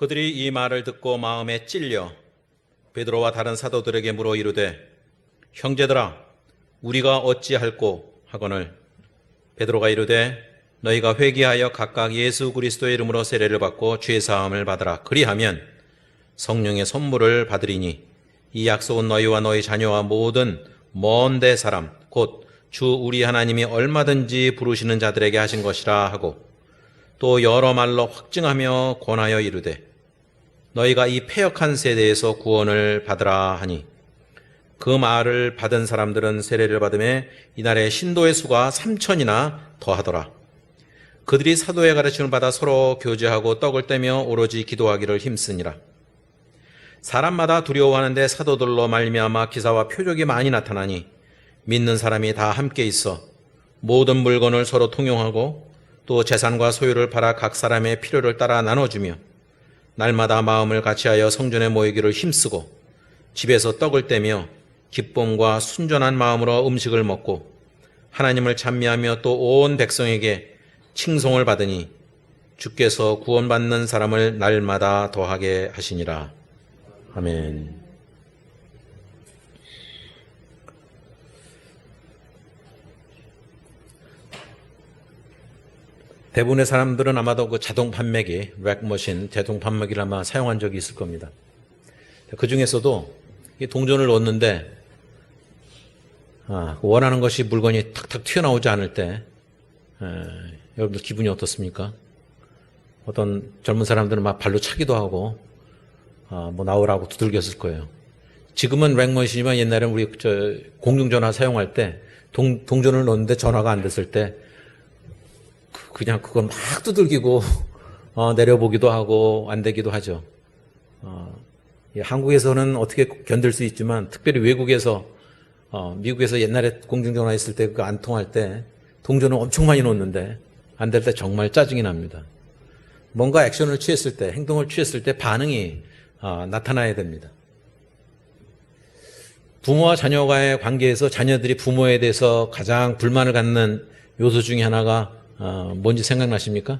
그들이 이 말을 듣고 마음에 찔려 베드로와 다른 사도들에게 물어 이르되 형제들아 우리가 어찌할꼬 하거늘 베드로가 이르되 너희가 회개하여 각각 예수 그리스도의 이름으로 세례를 받고 죄 사함을 받으라. 그리하면 성령의 선물을 받으리니 이 약속은 너희와 너희 자녀와 모든 먼 데 사람 곧 주 우리 하나님이 얼마든지 부르시는 자들에게 하신 것이라 하고 또 여러 말로 확증하며 권하여 이르되 너희가 이 패역한 세대에서 구원을 받으라 하니 그 말을 받은 사람들은 세례를 받음에 이날에 신도의 수가 3,000이나 더하더라. 그들이 사도의 가르침을 받아 서로 교제하고 떡을 떼며 오로지 기도하기를 힘쓰니라. 사람마다 두려워하는데 사도들로 말미암아 기사와 표적이 많이 나타나니 믿는 사람이 다 함께 있어 모든 물건을 서로 통용하고 또 재산과 소유를 팔아 각 사람의 필요를 따라 나눠주며 날마다 마음을 같이하여 성전에 모이기를 힘쓰고 집에서 떡을 떼며 기쁨과 순전한 마음으로 음식을 먹고 하나님을 찬미하며 또 온 백성에게 칭송을 받으니 주께서 구원받는 사람을 날마다 더하게 하시니라. 아멘. 대부분의 사람들은 아마도 그 자동 판매기, 렉머신, 자동 판매기를 아마 사용한 적이 있을 겁니다. 그 중에서도 동전을 넣었는데 원하는 것이 물건이 탁탁 튀어나오지 않을 때 여러분들 기분이 어떻습니까? 어떤 젊은 사람들은 막 발로 차기도 하고 뭐 나오라고 두들겼을 거예요. 지금은 렉머신이지만 옛날에는 우리 공중전화 사용할 때 동전을 넣었는데 전화가 안 됐을 때 그냥 그걸 막 두들기고 내려보기도 하고 안 되기도 하죠. 한국에서는 어떻게 견딜 수 있지만 특별히 외국에서 미국에서 옛날에 공중전화 있을 때 그거 안 통할 때 동전을 엄청 많이 넣었는데 안 될 때 정말 짜증이 납니다. 뭔가 액션을 취했을 때, 행동을 취했을 때 반응이 나타나야 됩니다. 부모와 자녀와의 관계에서 자녀들이 부모에 대해서 가장 불만을 갖는 요소 중에 하나가 뭔지 생각나십니까?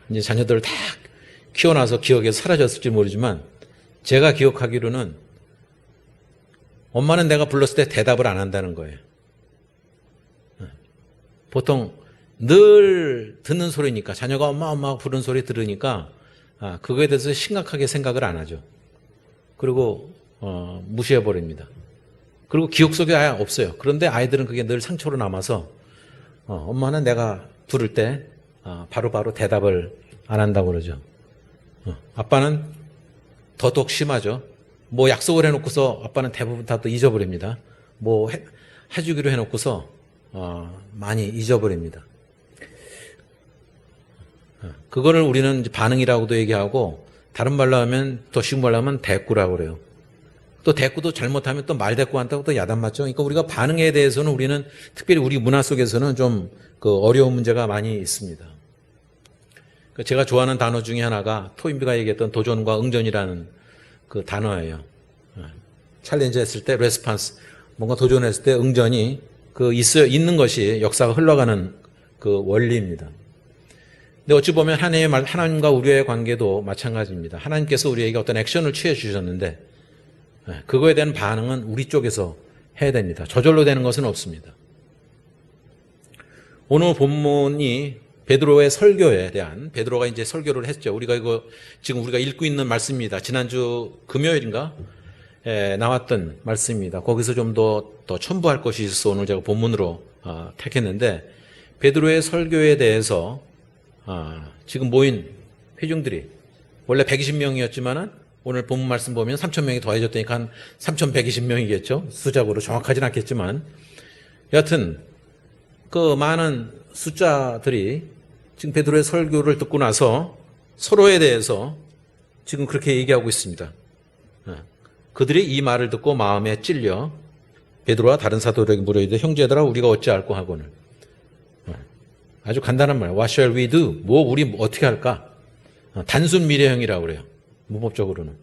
이제 자녀들을 다 키워놔서 기억에서 사라졌을지 모르지만 제가 기억하기로는 엄마는 내가 불렀을 때 대답을 안 한다는 거예요. 보통 늘 듣는 소리니까 자녀가 엄마 부르는 소리 들으니까 그거에 대해서 심각하게 생각을 안 하죠. 그리고 무시해버립니다. 그리고 기억 속에 아예 없어요. 그런데 아이들은 그게 늘 상처로 남아서 엄마는 내가 부를 때 바로바로 대답을 안 한다고 그러죠. 아빠는 더더욱 심하죠. 뭐 약속을 해놓고서 아빠는 대부분 다 또 잊어버립니다. 뭐 해주기로 해놓고서 많이 잊어버립니다. 그거를 우리는 이제 반응이라고도 얘기하고 다른 말로 하면 더 쉬운 말로 하면 대꾸라고 그래요. 또 대꾸도 잘못하면 또 말대꾸 한다고 또 야단 맞죠. 그러니까 우리가 반응에 대해서는 우리는 특별히 우리 문화 속에서는 좀 그 어려운 문제가 많이 있습니다. 제가 좋아하는 단어 중에 하나가 토인비가 얘기했던 도전과 응전이라는 그 단어예요. 챌린지 했을 때 레스판스, 뭔가 도전했을 때 응전이 있는 것이 역사가 흘러가는 그 원리입니다. 근데 어찌 보면 하나님과 우리의 관계도 마찬가지입니다. 하나님께서 우리에게 어떤 액션을 취해 주셨는데 그거에 대한 반응은 우리 쪽에서 해야 됩니다. 저절로 되는 것은 없습니다. 오늘 본문이 베드로의 설교에 대한, 베드로가 이제 설교를 했죠. 지금 우리가 읽고 있는 말씀입니다. 지난주 금요일인가? 나왔던 말씀입니다. 거기서 좀 더 첨부할 것이 있어서 오늘 제가 본문으로 택했는데, 베드로의 설교에 대해서 지금 모인 회중들이 원래 120명이었지만은 오늘 본문 말씀 보면 3,000명이 더해졌다니까 한 3,120명이겠죠. 수작으로 정확하지는 않겠지만. 여하튼 그 많은 숫자들이 지금 베드로의 설교를 듣고 나서 서로에 대해서 지금 그렇게 얘기하고 있습니다. 그들이 이 말을 듣고 마음에 찔려 베드로와 다른 사도들에게 물어 이르되 형제들아 우리가 어찌할꼬 하거늘. 아주 간단한 말. What shall we do? 우리 어떻게 할까? 단순 미래형이라고 그래요. 문법적으로는.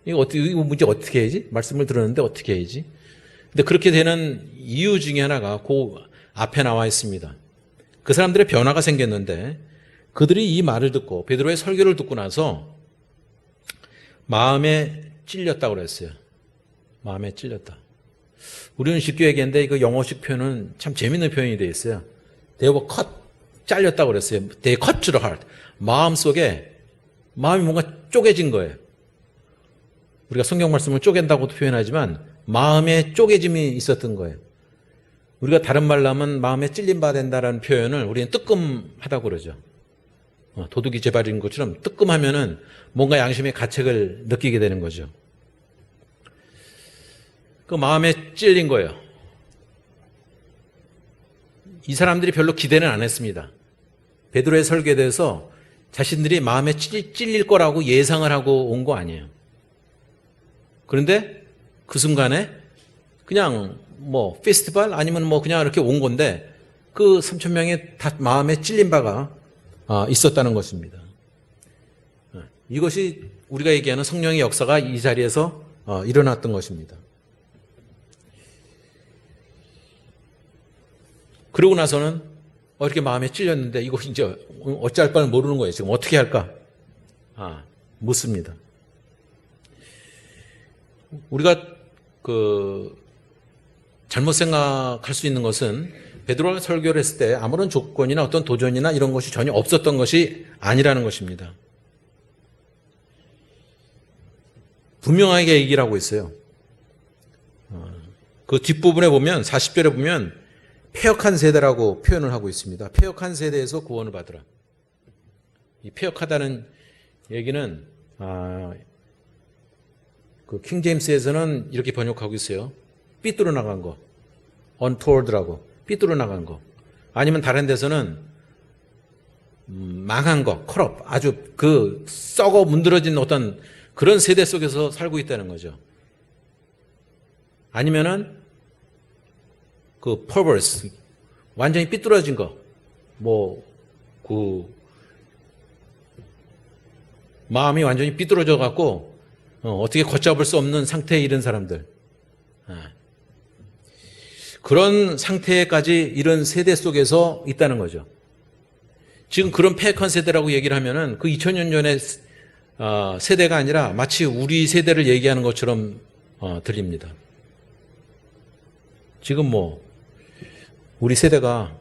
이거 문제 어떻게 해야지? 말씀을 들었는데 어떻게 해야지? 근데 그렇게 되는 이유 중에 하나가 그 앞에 나와 있습니다. 그 사람들의 변화가 생겼는데 그들이 이 말을 듣고 베드로의 설교를 듣고 나서 마음에 찔렸다고 그랬어요. 마음에 찔렸다. 우리는 쉽게 얘기했는데 이거 영어식 표현은 참 재밌는 표현이 되어 있어요. They were cut, 잘렸다고 그랬어요. They cut to the heart. 마음속에 마음이 뭔가 쪼개진 거예요. 우리가 성경 말씀을 쪼갠다고도 표현하지만 마음에 쪼개짐이 있었던 거예요. 우리가 다른 말로 하면 마음에 찔림받아 된다라는 표현을 우리는 뜨끔하다고 그러죠. 도둑이 재발인 것처럼 뜨끔하면은 뭔가 양심의 가책을 느끼게 되는 거죠. 그 마음에 찔린 거예요. 이 사람들이 별로 기대는 안 했습니다. 베드로의 설교에 대해서 자신들이 마음에 찔릴 거라고 예상을 하고 온 거 아니에요. 그런데 그 순간에 그냥 뭐 페스티벌 아니면 뭐 그냥 이렇게 온 건데 그 3,000명의 다 마음에 찔린 바가 있었다는 것입니다. 이것이 우리가 얘기하는 성령의 역사가 이 자리에서 일어났던 것입니다. 그러고 나서는 이렇게 마음에 찔렸는데 이거 이제 어찌할 바를 모르는 거예요. 지금 어떻게 할까? 묻습니다. 우리가 잘못 생각할 수 있는 것은 베드로가 설교를 했을 때 아무런 조건이나 어떤 도전이나 이런 것이 전혀 없었던 것이 아니라는 것입니다. 분명하게 얘기를 하고 있어요. 그 뒷부분에 보면 40절에 보면 패역한 세대라고 표현을 하고 있습니다. 패역한 세대에서 구원을 받으라. 이 패역하다는 얘기는 그 킹제임스에서는 이렇게 번역하고 있어요. 삐뚤어 나간 거, untoward라고 삐뚤어 나간 거. 아니면 다른 데서는 망한 거, corrupt, 아주 그 썩어 문드러진 어떤 그런 세대 속에서 살고 있다는 거죠. 아니면은 그 perverse, 완전히 삐뚤어진 거, 마음이 완전히 삐뚤어져 갖고 어떻게 걷잡을 수 없는 상태에 이른 사람들. 그런 상태까지 이런 세대 속에서 있다는 거죠. 지금 그런 패역한 세대라고 얘기를 하면은 그 2000년 전의 세대가 아니라 마치 우리 세대를 얘기하는 것처럼 들립니다. 지금 우리 세대가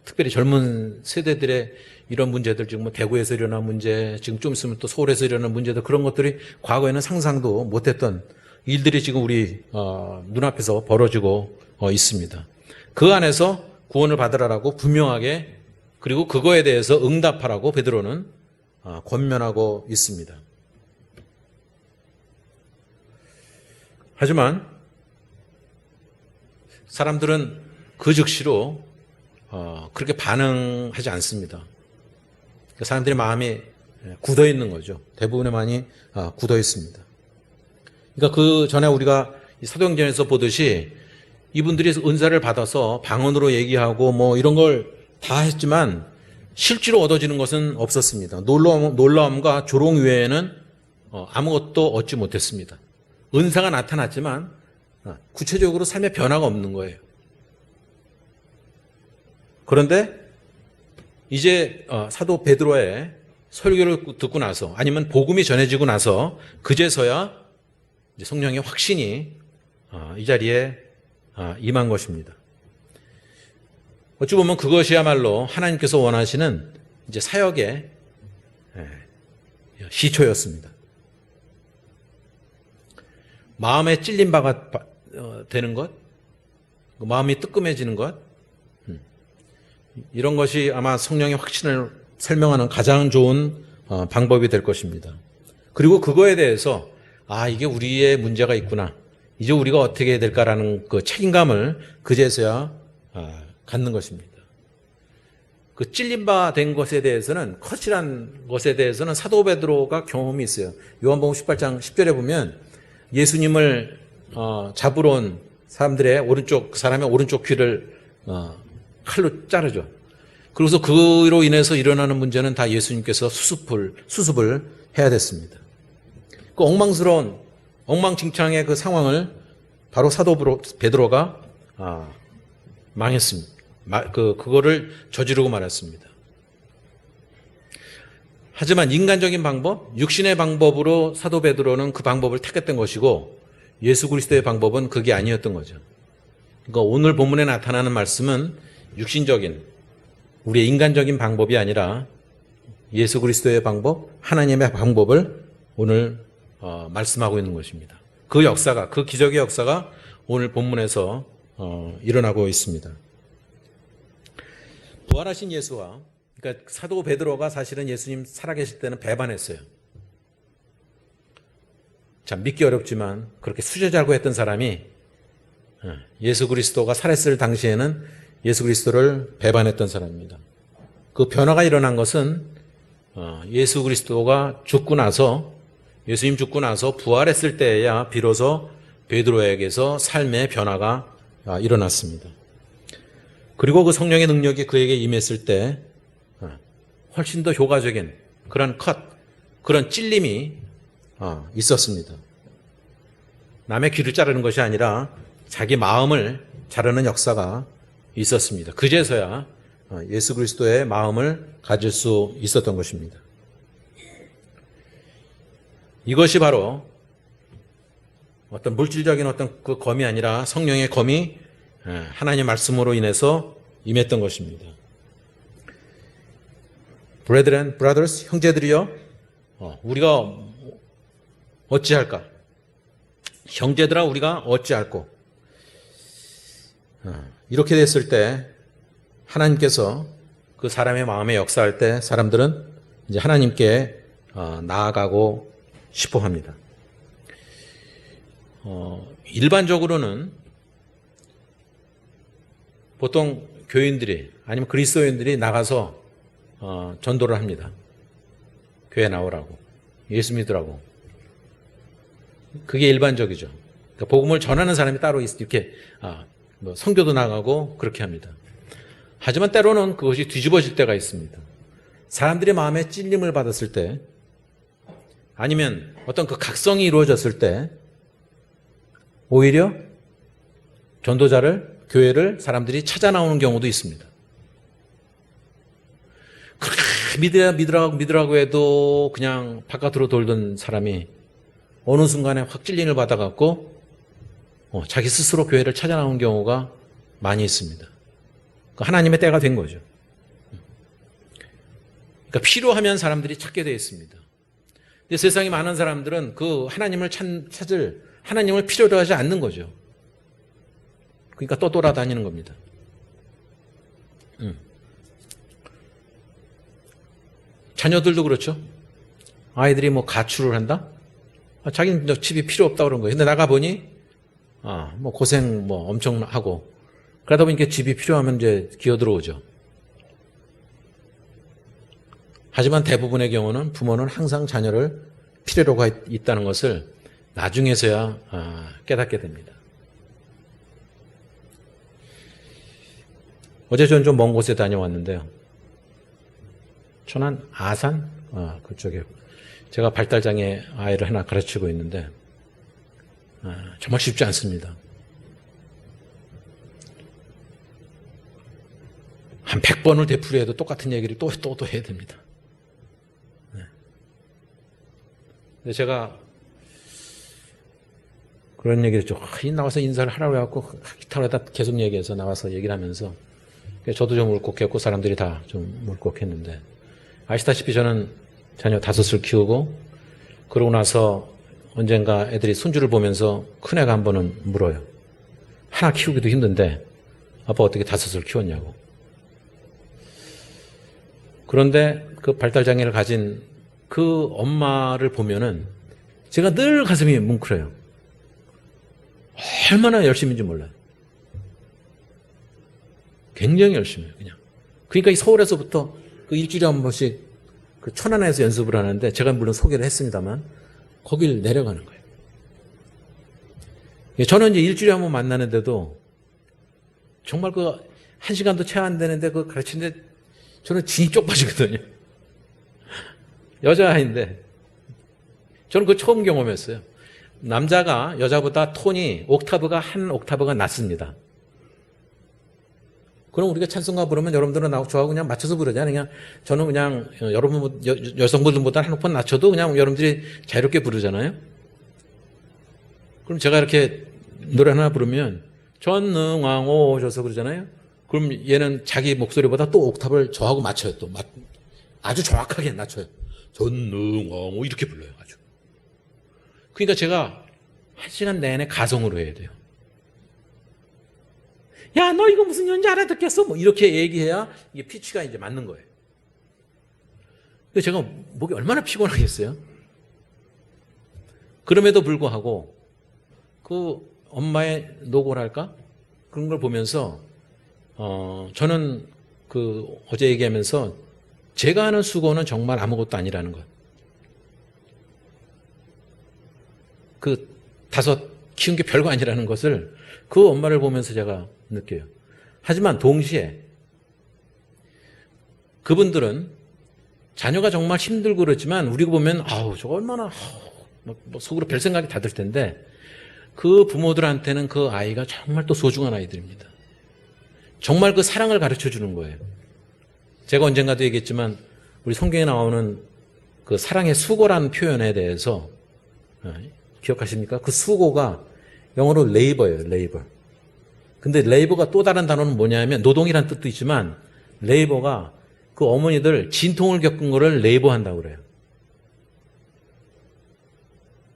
특별히 젊은 세대들의 이런 문제들, 지금 대구에서 일어난 문제, 지금 좀 있으면 또 서울에서 일어나는 문제들, 그런 것들이 과거에는 상상도 못했던 일들이 지금 우리 눈앞에서 벌어지고 있습니다. 그 안에서 구원을 받으라라고 분명하게, 그리고 그거에 대해서 응답하라고 베드로는 권면하고 있습니다. 하지만 사람들은 그 즉시로 그렇게 반응하지 않습니다. 사람들의 마음이 굳어 있는 거죠. 대부분의 많이 굳어 있습니다. 그러니까 그 전에 우리가 사도행전에서 보듯이 이분들이 은사를 받아서 방언으로 얘기하고 이런 걸 다 했지만 실제로 얻어지는 것은 없었습니다. 놀라움과 조롱 외에는 아무것도 얻지 못했습니다. 은사가 나타났지만 구체적으로 삶의 변화가 없는 거예요. 그런데 이제 사도 베드로의 설교를 듣고 나서, 아니면 복음이 전해지고 나서 그제서야 성령의 확신이 이 자리에 임한 것입니다. 어찌 보면 그것이야말로 하나님께서 원하시는 이제 사역의 시초였습니다. 마음에 찔린 바가 되는 것, 마음이 뜨끔해지는 것, 이런 것이 아마 성령의 확신을 설명하는 가장 좋은 방법이 될 것입니다. 그리고 그거에 대해서 이게 우리의 문제가 있구나, 이제 우리가 어떻게 해야 될까라는 그 책임감을 그제서야 갖는 것입니다. 그 찔린 바 된 것에 대해서는, 컷이란 것에 대해서는 사도 베드로가 경험이 있어요. 요한복음 18장 10절에 보면 예수님을 잡으러 온 사람의 오른쪽 귀를 칼로 자르죠. 그래서 그로 인해서 일어나는 문제는 다 예수님께서 수습을 해야 됐습니다. 그 엉망진창의 그 상황을 바로 사도 베드로가 망했습니다. 그거를 저지르고 말았습니다. 하지만 인간적인 방법, 육신의 방법으로 사도 베드로는 그 방법을 택했던 것이고 예수 그리스도의 방법은 그게 아니었던 거죠. 그러니까 오늘 본문에 나타나는 말씀은 육신적인, 우리의 인간적인 방법이 아니라 예수 그리스도의 방법, 하나님의 방법을 오늘 말씀하고 있는 것입니다. 그 역사가, 그 기적의 역사가 오늘 본문에서 일어나고 있습니다. 부활하신 예수와, 그러니까 사도 베드로가 사실은 예수님 살아계실 때는 배반했어요. 참 믿기 어렵지만 그렇게 수제자 알고 했던 사람이 예수 그리스도가 살았을 당시에는 예수 그리스도를 배반했던 사람입니다. 그 변화가 일어난 것은 예수 그리스도가 죽고 나서, 예수님 죽고 나서 부활했을 때에야 비로소 베드로에게서 삶의 변화가 일어났습니다. 그리고 그 성령의 능력이 그에게 임했을 때 훨씬 더 효과적인 그런 그런 찔림이 있었습니다. 남의 귀를 자르는 것이 아니라 자기 마음을 자르는 역사가 있었습니다. 그제서야 예수 그리스도의 마음을 가질 수 있었던 것입니다. 이것이 바로 어떤 물질적인 어떤 그 검이 아니라 성령의 검이 하나님의 말씀으로 인해서 임했던 것입니다. Brethren, brothers, 형제들이여, 우리가 어찌할까? 형제들아, 우리가 어찌할꼬? 이렇게 됐을 때 하나님께서 그 사람의 마음에 역사할 때 사람들은 이제 하나님께 나아가고 싶어 합니다. 일반적으로는 보통 교인들이 아니면 그리스도인들이 나가서 전도를 합니다. 교회 나오라고, 예수 믿으라고. 그게 일반적이죠. 그러니까 복음을 전하는 사람이 따로 이렇게 선교도 나가고 그렇게 합니다. 하지만 때로는 그것이 뒤집어질 때가 있습니다. 사람들의 마음에 찔림을 받았을 때, 아니면 어떤 그 각성이 이루어졌을 때 오히려 전도자를, 교회를 사람들이 찾아 나오는 경우도 있습니다. 그렇게 믿으라고 해도 그냥 바깥으로 돌던 사람이 어느 순간에 확 찔림을 받아갖고 자기 스스로 교회를 찾아 나오는 경우가 많이 있습니다. 하나님의 때가 된 거죠. 그러니까 필요하면 사람들이 찾게 되어 있습니다. 근데 세상에 많은 사람들은 그 하나님을 찾을 하나님을 필요로 하지 않는 거죠. 그러니까 또 돌아다니는 겁니다. 자녀들도 그렇죠. 아이들이 뭐 가출을 한다? 자기는 집이 필요 없다 그런 거예요. 근데 나가보니, 뭐 고생 뭐 엄청 하고, 그러다 보니까 집이 필요하면 이제 기어 들어오죠. 하지만 대부분의 경우는 부모는 항상 자녀를 필요로 있다는 것을 나중에서야 깨닫게 됩니다. 어제 저는 좀 먼 곳에 다녀왔는데요. 천안 아산? 그쪽에 제가 발달장애 아이를 하나 가르치고 있는데 정말 쉽지 않습니다. 한 100번을 되풀이해도 똑같은 얘기를 또 해야 됩니다. 근데 제가 그런 얘기를 했죠. 나와서 인사를 하라고 해갖고 기타로다 계속 얘기해서 나와서 얘기를 하면서 저도 좀 울컥했고 사람들이 다 좀 울컥했는데, 아시다시피 저는 자녀 5을 키우고 그러고 나서 언젠가 애들이 손주를 보면서 큰애가 한 번은 물어요. 하나 키우기도 힘든데 아빠 어떻게 5을 키웠냐고. 그런데 그 발달장애를 가진 그 엄마를 보면은 제가 늘 가슴이 뭉클해요. 얼마나 열심인지 몰라요. 굉장히 열심히 해요, 그냥. 그러니까 이 서울에서부터 그 일주일에 한 번씩 그 천안에서 연습을 하는데, 제가 물론 소개를 했습니다만 거길 내려가는 거예요. 저는 이제 일주일에 한 번 만나는데도 정말 그 1시간도 채 안 되는데 그 가르치는데 저는 진이 쪽 빠지거든요. 여자아이인데 저는 그거 처음 경험했어요. 남자가 여자보다 톤이 옥타브가 한 옥타브가 낮습니다. 그럼 우리가 찬송가 부르면 여러분들은 나하고 저하고 그냥 맞춰서 부르잖아요. 그냥 저는 그냥 여러분 여성분들보다 한 오픈 낮춰도 그냥 여러분들이 자유롭게 부르잖아요. 그럼 제가 이렇게 노래 하나 부르면 전능왕 오셔서 그러잖아요. 그럼 얘는 자기 목소리보다 또 옥탑을 저하고 맞춰요. 또 아주 정확하게 낮춰요. 전능왕 오 이렇게 불러요. 아주. 그러니까 제가 1시간 내내 가성으로 해야 돼요. 야, 너 이거 무슨 연지 알아듣겠어? 뭐 이렇게 얘기해야 이게 피치가 이제 맞는 거예요. 제가 목이 얼마나 피곤하겠어요? 그럼에도 불구하고 그 엄마의 노고랄까? 그런 걸 보면서 저는 그 어제 얘기하면서 제가 하는 수고는 정말 아무것도 아니라는 것. 그 5 키운 게 별거 아니라는 것을 그 엄마를 보면서 제가 느껴요. 하지만 동시에 그분들은 자녀가 정말 힘들고 그렇지만 우리가 보면 아우 저거 얼마나 뭐 속으로 별 생각이 다 들 텐데 그 부모들한테는 그 아이가 정말 또 소중한 아이들입니다. 정말 그 사랑을 가르쳐 주는 거예요. 제가 언젠가도 얘기했지만 우리 성경에 나오는 그 사랑의 수고라는 표현에 대해서 기억하십니까? 그 수고가 영어로 레이버예요. 레이버. 근데 레이버가 또 다른 단어는 뭐냐면 노동이란 뜻도 있지만 레이버가 그 어머니들 진통을 겪은 거를 레이버한다고 그래요.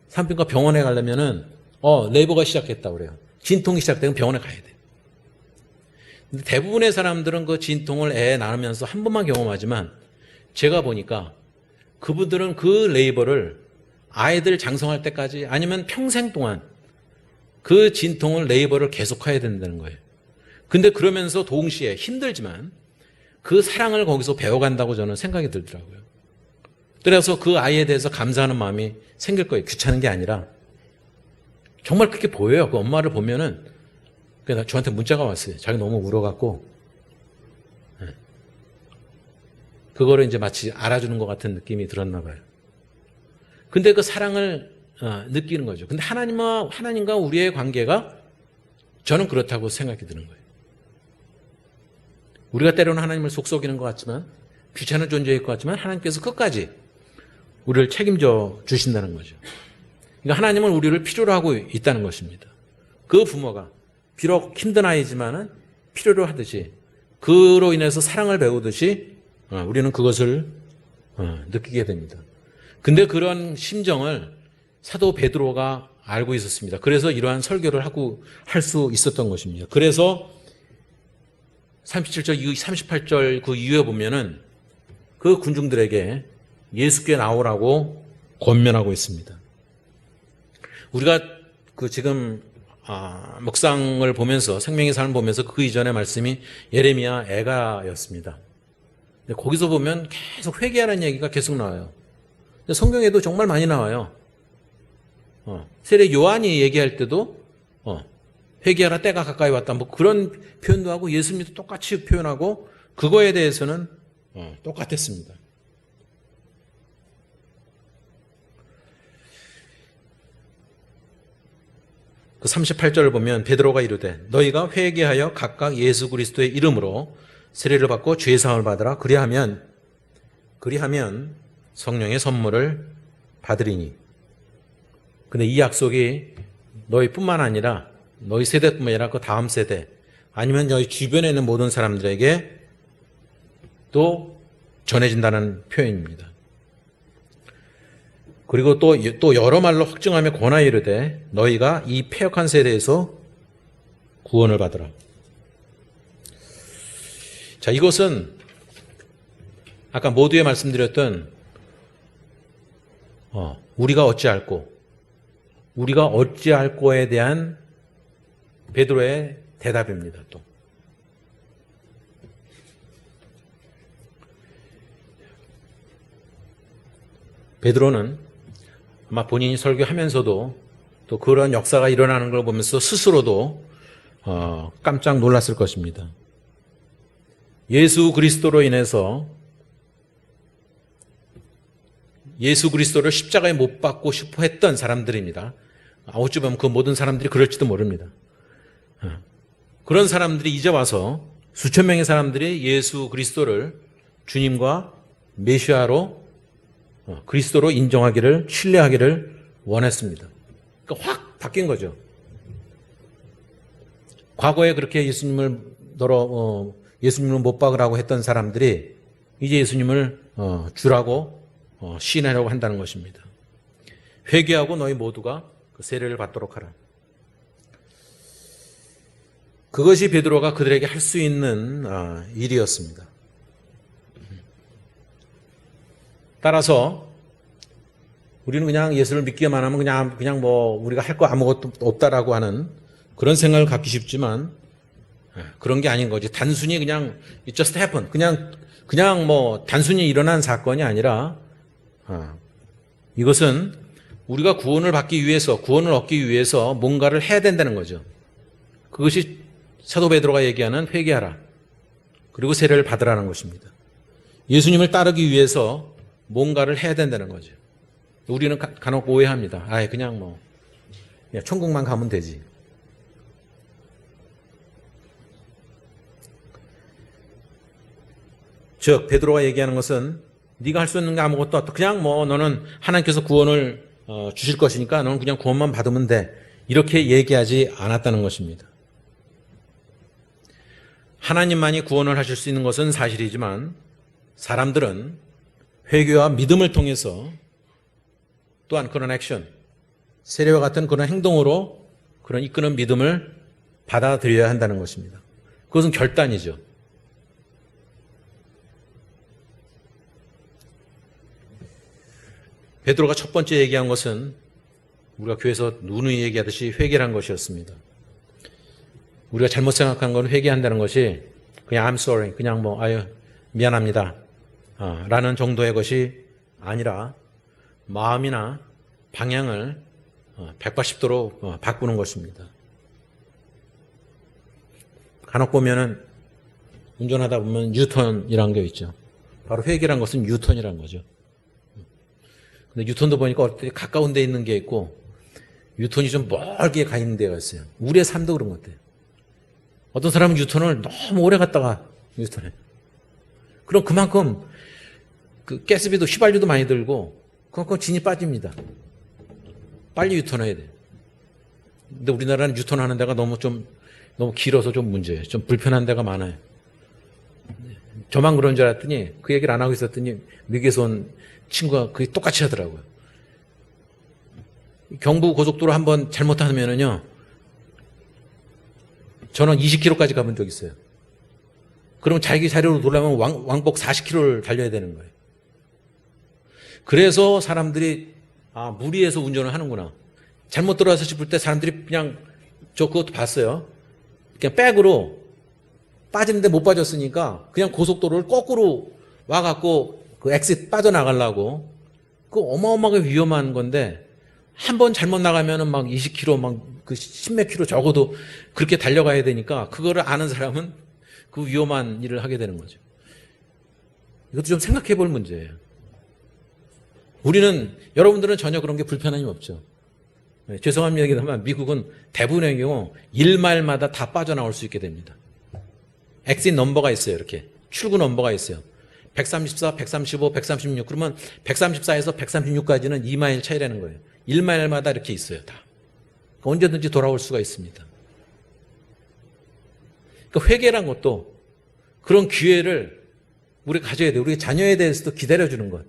산부인과 병원에 가려면은 레이버가 시작했다고 그래요. 진통이 시작되면 병원에 가야 돼요. 근데 대부분의 사람들은 그 진통을 애 낳으면서 한 번만 경험하지만 제가 보니까 그분들은 그 레이버를 아이들 장성할 때까지 아니면 평생 동안 그 진통을 레이버를 계속해야 된다는 거예요. 근데 그러면서 동시에 힘들지만 그 사랑을 거기서 배워간다고 저는 생각이 들더라고요. 그래서 그 아이에 대해서 감사하는 마음이 생길 거예요. 귀찮은 게 아니라. 정말 그렇게 보여요. 그 엄마를 보면은. 그래서 저한테 문자가 왔어요. 자기 너무 울어갖고. 그거를 이제 마치 알아주는 것 같은 느낌이 들었나 봐요. 근데 그 사랑을 느끼는 거죠. 근데 하나님과 우리의 관계가 저는 그렇다고 생각이 드는 거예요. 우리가 때로는 하나님을 속썩이는 것 같지만 귀찮은 존재일 것 같지만 하나님께서 끝까지 우리를 책임져 주신다는 거죠. 그러니까 하나님은 우리를 필요로 하고 있다는 것입니다. 그 부모가 비록 힘든 아이지만은 필요로 하듯이 그로 인해서 사랑을 배우듯이 우리는 그것을 느끼게 됩니다. 근데 그런 심정을 사도 베드로가 알고 있었습니다. 그래서 이러한 설교를 할 수 있었던 것입니다. 그래서 37절, 38절 그 이후에 보면은 그 군중들에게 예수께 나오라고 권면하고 있습니다. 우리가 그 지금 묵상을 보면서 생명의 삶을 보면서 그 이전의 말씀이 예레미야 애가였습니다. 근데 거기서 보면 계속 회개하는 얘기가 계속 나와요. 근데 성경에도 정말 많이 나와요. 세례 요한이 얘기할 때도 회개하라 때가 가까이 왔다 뭐 그런 표현도 하고 예수님도 똑같이 표현하고 그거에 대해서는 똑같았습니다. 그 38절을 보면 베드로가 이르되 너희가 회개하여 각각 예수 그리스도의 이름으로 세례를 받고 죄 사함을 받으라. 그리하면 성령의 선물을 받으리니. 근데 이 약속이 너희뿐만 아니라 너희 세대뿐만 아니라 그 다음 세대 아니면 너희 주변에 있는 모든 사람들에게 또 전해진다는 표현입니다. 그리고 또 여러 말로 확증하며 권하여 이르되 너희가 이 패역한 세대에서 구원을 받으라. 자, 이것은 아까 모두에 말씀드렸던 우리가 어찌할 거에 대한 베드로의 대답입니다. 또 베드로는 아마 본인이 설교하면서도 또 그런 역사가 일어나는 걸 보면서 스스로도 깜짝 놀랐을 것입니다. 예수 그리스도로 인해서 예수 그리스도를 십자가에 못 박고 싶어 했던 사람들입니다. 어찌 보면 그 모든 사람들이 그럴지도 모릅니다. 그런 사람들이 이제 와서 수천 명의 사람들이 예수 그리스도를 주님과 메시아로 그리스도로 인정하기를 신뢰하기를 원했습니다. 그러니까 확 바뀐 거죠. 과거에 그렇게 예수님을 못 박으라고 했던 사람들이 이제 예수님을 주라고 시인하려고 한다는 것입니다. 회개하고 너희 모두가 그 세례를 받도록 하라. 그것이 베드로가 그들에게 할 수 있는 일이었습니다. 따라서 우리는 그냥 예수를 믿기만 하면 그냥 뭐 우리가 할 거 아무것도 없다라고 하는 그런 생각을 갖기 쉽지만 그런 게 아닌 거지. 단순히 그냥 it just happened. 그냥 뭐 단순히 일어난 사건이 아니라 이것은 우리가 구원을 얻기 위해서 뭔가를 해야 된다는 거죠. 그것이 사도 베드로가 얘기하는 회개하라. 그리고 세례를 받으라는 것입니다. 예수님을 따르기 위해서 뭔가를 해야 된다는 거죠. 우리는 간혹 오해합니다. 그냥 천국만 가면 되지. 즉 베드로가 얘기하는 것은 네가 할 수 있는 게 아무것도 없다. 그냥 너는 하나님께서 구원을 주실 것이니까 너는 그냥 구원만 받으면 돼. 이렇게 얘기하지 않았다는 것입니다. 하나님만이 구원을 하실 수 있는 것은 사실이지만 사람들은 회개와 믿음을 통해서 또한 그런 액션, 세례와 같은 그런 행동으로 그런 이끄는 믿음을 받아들여야 한다는 것입니다. 그것은 결단이죠. 베드로가 첫 번째 얘기한 것은 우리가 교회에서 누누이 얘기하듯이 회개란 것이었습니다. 우리가 잘못 생각한 건 회개한다는 것이 그냥 I'm sorry, 그냥 미안합니다 라는 정도의 것이 아니라 마음이나 방향을 180도로 바꾸는 것입니다. 간혹 보면은 운전하다 보면 유턴이라는 게 있죠. 바로 회개란 것은 유턴이라는 거죠. 근데 유턴도 보니까 어떻게 가까운 데 있는 게 있고 유턴이 좀 멀게 가 있는 데가 있어요. 우리의 삶도 그런 것 같아요. 어떤 사람은 유턴을 너무 오래 갔다가 유턴해. 그럼 그만큼 그 가스비도 휘발유도 많이 들고 그만큼 진이 빠집니다. 빨리 유턴해야 돼요. 근데 우리나라는 유턴하는 데가 너무 길어서 좀 문제예요. 좀 불편한 데가 많아요. 저만 그런 줄 알았더니 그 얘기를 안 하고 있었더니 미국에서 온 친구가 그게 똑같이 하더라고요. 경부 고속도로 한번 잘못하면은요, 저는 20km까지 가본 적 있어요. 그럼 자기 자리로 돌아오면 왕복 40km를 달려야 되는 거예요. 그래서 사람들이 무리해서 운전을 하는구나. 잘못 들어와서 싶을 때 사람들이 그냥 저 그것도 봤어요. 그냥 백으로 빠지는데 못 빠졌으니까 그냥 고속도로를 거꾸로 와갖고 그 엑sit 빠져나가려고. 그 어마어마하게 위험한 건데 한 번 잘못 나가면은 막 20km 그 10몇 킬로 적어도 그렇게 달려가야 되니까 그거를 아는 사람은 그 위험한 일을 하게 되는 거죠. 이것도 좀 생각해 볼 문제예요. 여러분들은 전혀 그런 게 불편함이 없죠. 죄송한 얘기지만 미국은 대부분의 경우 1마일마다 다 빠져나올 수 있게 됩니다. 엑sit 넘버가 있어요. 이렇게 출구 넘버가 있어요. 134, 135, 136 그러면 134에서 136까지는 2마일 차이라는 거예요. 1마일마다 이렇게 있어요. 다. 언제든지 돌아올 수가 있습니다. 그러니까 회개란 것도 그런 기회를 우리가 가져야 돼요. 우리 자녀에 대해서도 기다려주는 것.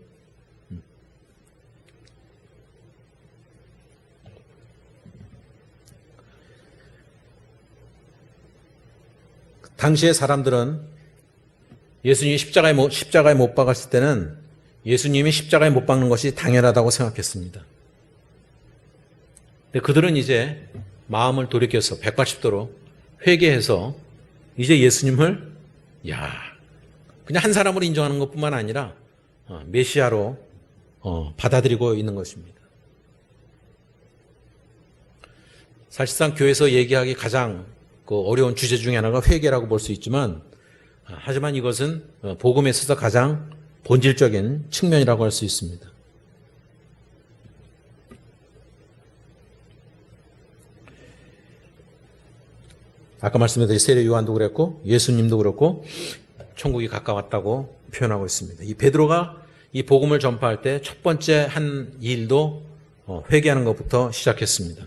당시의 사람들은 예수님이 십자가에 못 박았을 때는 예수님이 십자가에 못 박는 것이 당연하다고 생각했습니다. 근데 그들은 이제 마음을 돌이켜서 180도로 회개해서 이제 예수님을 그냥 한 사람으로 인정하는 것뿐만 아니라 메시아로 받아들이고 있는 것입니다. 사실상 교회에서 얘기하기 가장 어려운 주제 중에 하나가 회개라고 볼 수 있지만 하지만 이것은 복음에 있어서 가장 본질적인 측면이라고 할 수 있습니다. 아까 말씀드린 세례 요한도 그랬고 예수님도 그렇고 천국이 가까웠다고 표현하고 있습니다. 이 베드로가 이 복음을 전파할 때 첫 번째 한 일도 회개하는 것부터 시작했습니다.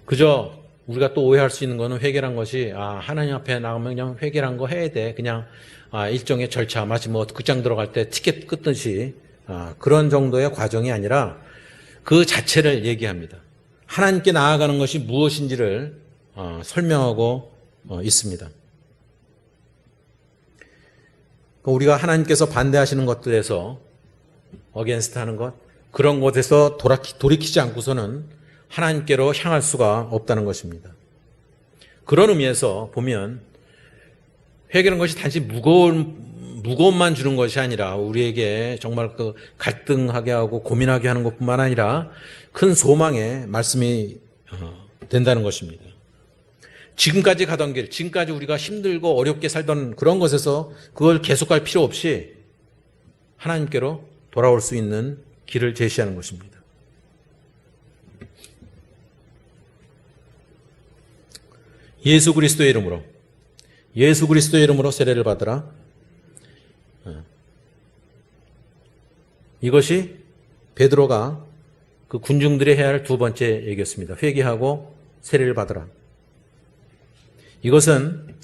그저 우리가 또 오해할 수 있는 거는 회개란 것이 하나님 앞에 나가면 그냥 회개란 거 해야 돼. 그냥 일종의 절차, 마치 뭐 극장 들어갈 때 티켓 끊듯이 그런 정도의 과정이 아니라 그 자체를 얘기합니다. 하나님께 나아가는 것이 무엇인지를 설명하고 있습니다. 우리가 하나님께서 반대하시는 것들에서 어게인스트 하는 것, 그런 것에서 돌이키지 않고서는 하나님께로 향할 수가 없다는 것입니다. 그런 의미에서 보면 회개라는 것이 단지 무거움만 주는 것이 아니라 우리에게 정말 그 갈등하게 하고 고민하게 하는 것뿐만 아니라 큰 소망의 말씀이 된다는 것입니다. 지금까지 가던 길, 지금까지 우리가 힘들고 어렵게 살던 그런 것에서 그걸 계속할 필요 없이 하나님께로 돌아올 수 있는 길을 제시하는 것입니다. 예수 그리스도의 이름으로 세례를 받으라. 이것이 베드로가 그 군중들이 해야 할 두 번째 얘기였습니다. 회개하고 세례를 받으라. 이것은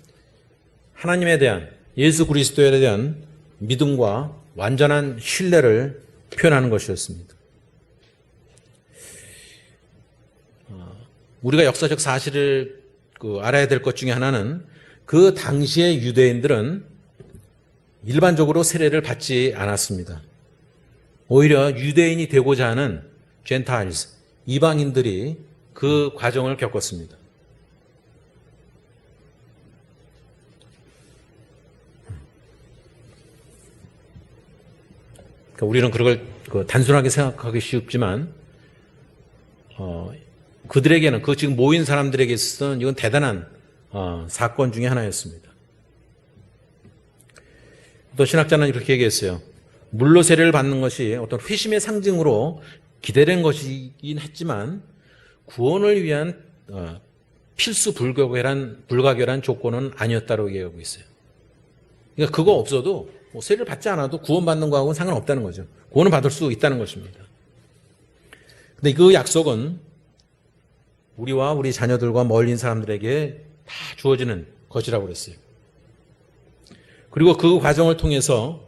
하나님에 대한, 예수 그리스도에 대한 믿음과 완전한 신뢰를 표현하는 것이었습니다. 우리가 역사적 사실을 알아야 될 것 중에 하나는 그 당시의 유대인들은 일반적으로 세례를 받지 않았습니다. 오히려 유대인이 되고자 하는 젠타일스, 이방인들이 그 과정을 겪었습니다. 그러니까 우리는 그걸 단순하게 생각하기 쉽지만 그들에게는, 그 지금 모인 사람들에게 있어서는 이건 대단한 사건 중에 하나였습니다. 또 신학자는 이렇게 얘기했어요. 물로 세례를 받는 것이 어떤 회심의 상징으로 기대된 것이긴 했지만 구원을 위한 필수 불가결한 조건은 아니었다고 얘기하고 있어요. 그러니까 그거 없어도 세례를 받지 않아도 구원받는 거하고는 상관없다는 거죠. 구원을 받을 수 있다는 것입니다. 근데 그 약속은 우리와 우리 자녀들과 멀린 사람들에게 다 주어지는 것이라고 그랬어요. 그리고 그 과정을 통해서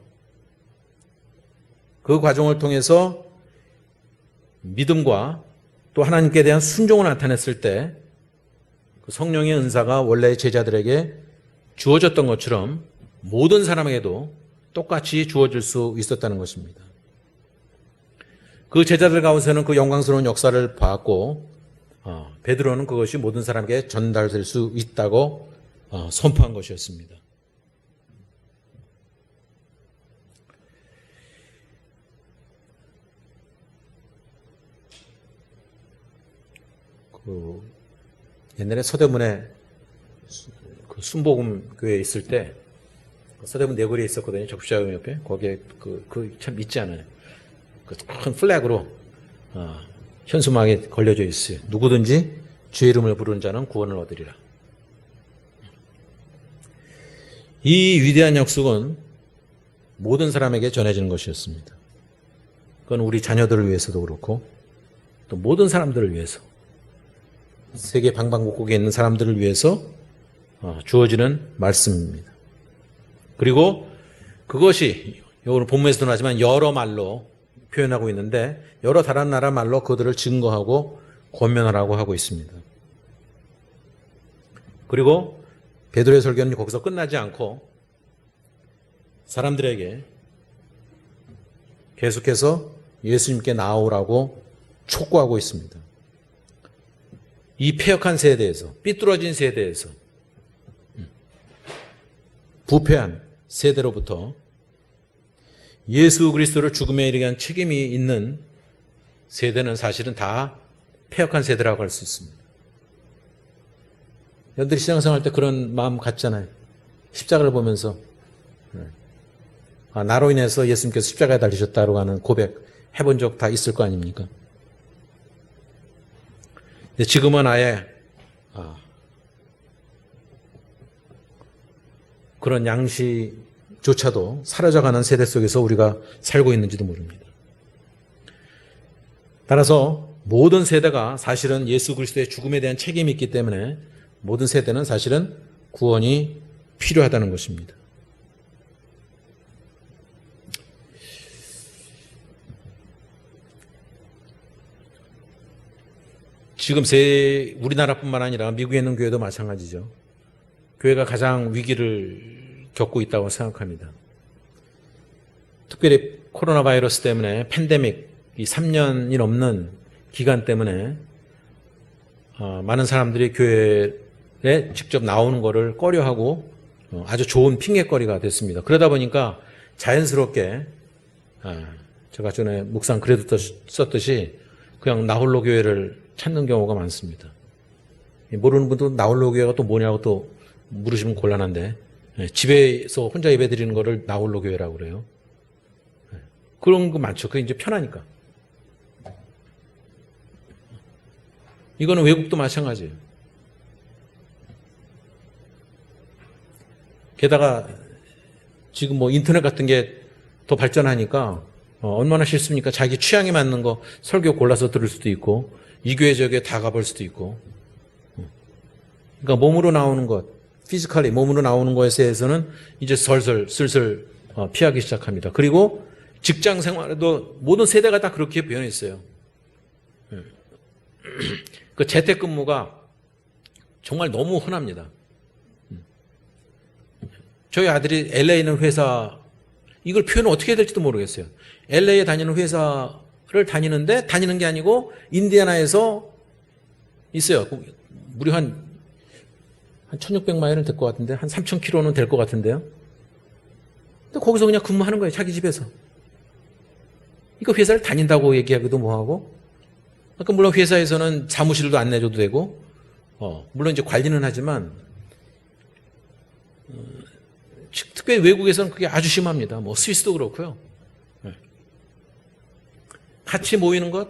믿음과 또 하나님께 대한 순종을 나타냈을 때 그 성령의 은사가 원래 제자들에게 주어졌던 것처럼 모든 사람에게도 똑같이 주어질 수 있었다는 것입니다. 그 제자들 가운데서는 그 영광스러운 역사를 봤고 베드로는 그것이 모든 사람에게 전달될 수 있다고 선포한 것이었습니다. 옛날에 서대문에 그 순복음 교회에 있을 때 서대문 내거리에 있었거든요. 적시자금 옆에. 거기에 참 있지 않아요. 그 큰 플래그로 현수막에 걸려져 있어요. 누구든지 주의 이름을 부르는 자는 구원을 얻으리라. 이 위대한 약속은 모든 사람에게 전해지는 것이었습니다. 그건 우리 자녀들을 위해서도 그렇고 또 모든 사람들을 위해서, 세계 방방곡곡에 있는 사람들을 위해서 주어지는 말씀입니다. 그리고 그것이 오늘 본문에서도 나지만 여러 말로 표현하고 있는데 여러 다른 나라 말로 그들을 증거하고 권면하라고 하고 있습니다. 그리고 베드로의 설교는 거기서 끝나지 않고 사람들에게 계속해서 예수님께 나오라고 촉구하고 있습니다. 이 패역한 세대에서, 삐뚤어진 세대에서, 부패한 세대로부터 예수 그리스도를 죽음에 이르게 한 책임이 있는 세대는 사실은 다 패역한 세대라고 할 수 있습니다. 여러분들이 신앙생활 때 그런 마음 갖잖아요. 십자가를 보면서 나로 인해서 예수님께서 십자가에 달리셨다고 하는 고백 해본 적 다 있을 거 아닙니까? 근데 지금은 아예 그런 양시조차도 사라져가는 세대 속에서 우리가 살고 있는지도 모릅니다. 따라서 모든 세대가 사실은 예수 그리스도의 죽음에 대한 책임이 있기 때문에 모든 세대는 사실은 구원이 필요하다는 것입니다. 지금 우리나라뿐만 아니라 미국에 있는 교회도 마찬가지죠. 교회가 가장 위기를 겪고 있다고 생각합니다. 특별히 코로나 바이러스 때문에 팬데믹, 이 3년이 넘는 기간 때문에 많은 사람들이 교회에 직접 나오는 것을 꺼려하고 아주 좋은 핑계거리가 됐습니다. 그러다 보니까 자연스럽게 제가 전에 묵상 글에도 썼듯이 그냥 나홀로 교회를 찾는 경우가 많습니다. 모르는 분도 나홀로 교회가 또 뭐냐고 또 물으시면 곤란한데 집에서 혼자 예배 드리는 거를 나홀로 교회라고 그래요. 그런 거 많죠. 그게 이제 편하니까. 이거는 외국도 마찬가지예요. 게다가 지금 뭐 인터넷 같은 게 더 발전하니까 얼마나 싫습니까? 자기 취향에 맞는 거 설교 골라서 들을 수도 있고 이 교회 저 교회 다 가볼 수도 있고. 그러니까 몸으로 나오는 것, 피지컬리 몸으로 나오는 것에 대해서는 이제 슬슬 피하기 시작합니다. 그리고 직장 생활에도 모든 세대가 다 그렇게 변했어요. 그 재택근무가 정말 너무 흔합니다. 저희 아들이 LA에 있는 회사, 이걸 표현을 어떻게 해야 될지도 모르겠어요. LA에 다니는 회사를 다니는 게 아니고 인디애나에서 있어요. 무려 한 1600마일은 될 것 같은데, 한 3000km는 될 것 같은데요. 근데 거기서 그냥 근무하는 거예요. 자기 집에서. 이거 회사를 다닌다고 얘기하기도 뭐하고. 그러니까 물론 회사에서는 사무실도 안 내줘도 되고, 물론 이제 관리는 하지만, 특별히 외국에서는 그게 아주 심합니다. 뭐 스위스도 그렇고요. 같이 모이는 것,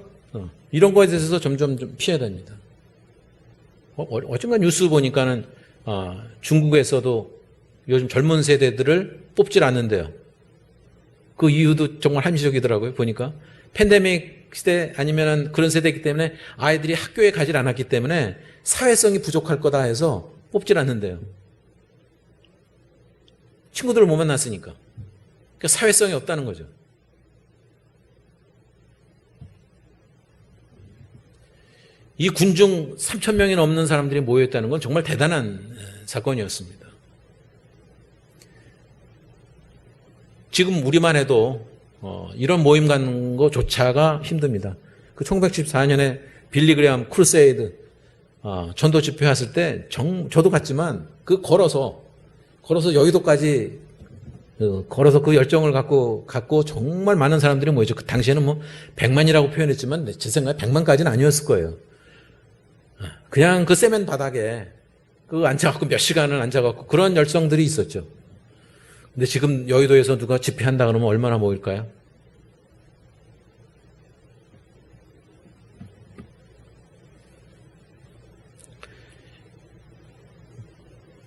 이런 거에 대해서 점점 좀 피해야 됩니다. 어쩐가 뉴스 보니까는 중국에서도 요즘 젊은 세대들을 뽑질 않는데요. 그 이유도 정말 합리적이더라고요. 보니까 팬데믹 시대 아니면은 그런 세대이기 때문에 아이들이 학교에 가질 않았기 때문에 사회성이 부족할 거다 해서 뽑질 않는데요. 친구들을 못 만났으니까. 그러니까 사회성이 없다는 거죠. 이 군중 3,000명이 넘는 사람들이 모여있다는 건 정말 대단한 사건이었습니다. 지금 우리만 해도 이런 모임 갖는 거조차가 힘듭니다. 그 1914년에 빌리 그레엄 크루세이드 전도 집회 했을 때 저도 갔지만 그 걸어서 여의도까지 걸어서 그 열정을 갖고 정말 많은 사람들이 모였죠. 그 당시에는 뭐 100만이라고 표현했지만 제 생각에 100만까지는 아니었을 거예요. 그냥 그 세면 바닥에 앉아갖고 몇 시간을 앉아갖고 그런 열성들이 있었죠. 근데 지금 여의도에서 누가 집회한다 그러면 얼마나 모일까요?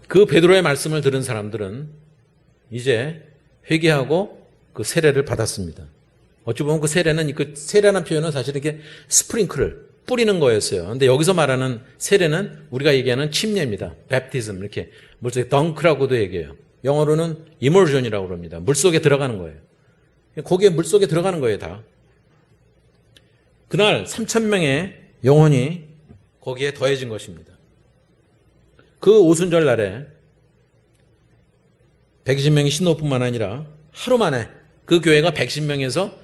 그 베드로의 말씀을 들은 사람들은 이제 회개하고 그 세례를 받았습니다. 어찌 보면 그 세례라는 표현은 사실 이렇게 스프링클을 뿌리는 거였어요. 근데 여기서 말하는 세례는 우리가 얘기하는 침례입니다. 베프티즘, 이렇게 물속에 덩크라고도 얘기해요. 영어로는 immersion이라고 그럽니다. 물속에 들어가는 거예요. 거기에 물속에 들어가는 거예요, 다. 그날 3,000명의 영혼이 거기에 더해진 것입니다. 그 오순절 날에 120명이 신노뿐만 아니라 하루 만에 그 교회가 110명에서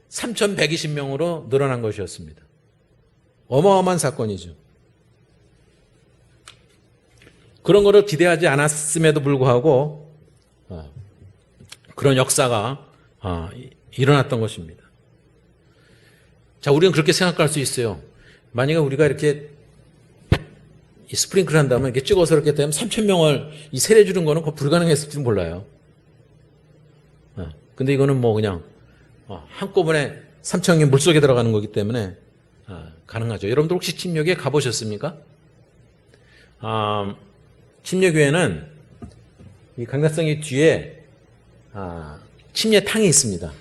3,120명으로 늘어난 것이었습니다. 어마어마한 사건이죠. 그런 거를 기대하지 않았음에도 불구하고 그런 역사가 일어났던 것입니다. 자, 우리는 그렇게 생각할 수 있어요. 만약에 우리가 이렇게 스프링클 한다면 이렇게 찍어서 이렇게 되면 3,000명을 이 세례 주는 거는 불가능했을지는 몰라요. 근데 이거는 뭐 그냥 한꺼번에 3,000명이 물속에 들어가는 거기 때문에 가능하죠. 여러분들 혹시 침례교회 가보셨습니까? 침례교회는 이 강단성이 뒤에 침례탕이 있습니다.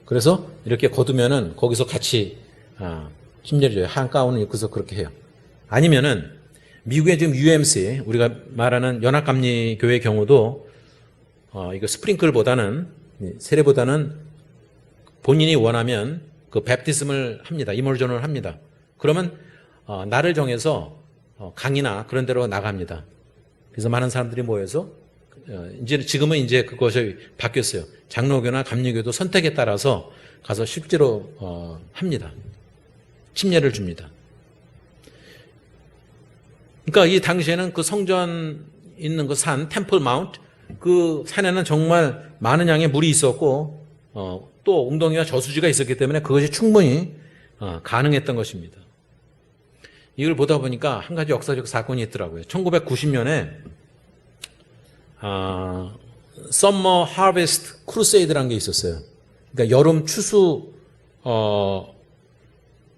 그래서 이렇게 거두면은 거기서 같이 침례를 줘요. 한 가운을 입고서 그렇게 해요. 아니면은 미국의 지금 UMC, 우리가 말하는 연합감리교회 경우도 이거 스프링클보다는 세례보다는 본인이 원하면 그 뵙티즘을 합니다. 이몰전을 합니다. 그러면 날을 정해서 강이나 그런 데로 나갑니다. 그래서 많은 사람들이 모여서 지금은 이제 그것이 바뀌었어요. 장로교나 감리교도 선택에 따라서 가서 실제로 합니다. 침례를 줍니다. 그러니까 이 당시에는 그 성전 있는 그 산, 템플 마운트, 그 산에는 정말 많은 양의 물이 있었고 또 웅덩이와 저수지가 있었기 때문에 그것이 충분히 가능했던 것입니다. 이걸 보다 보니까 한 가지 역사적 사건이 있더라고요. 1990년에 Summer Harvest Crusade라는 게 있었어요. 그러니까 여름 추수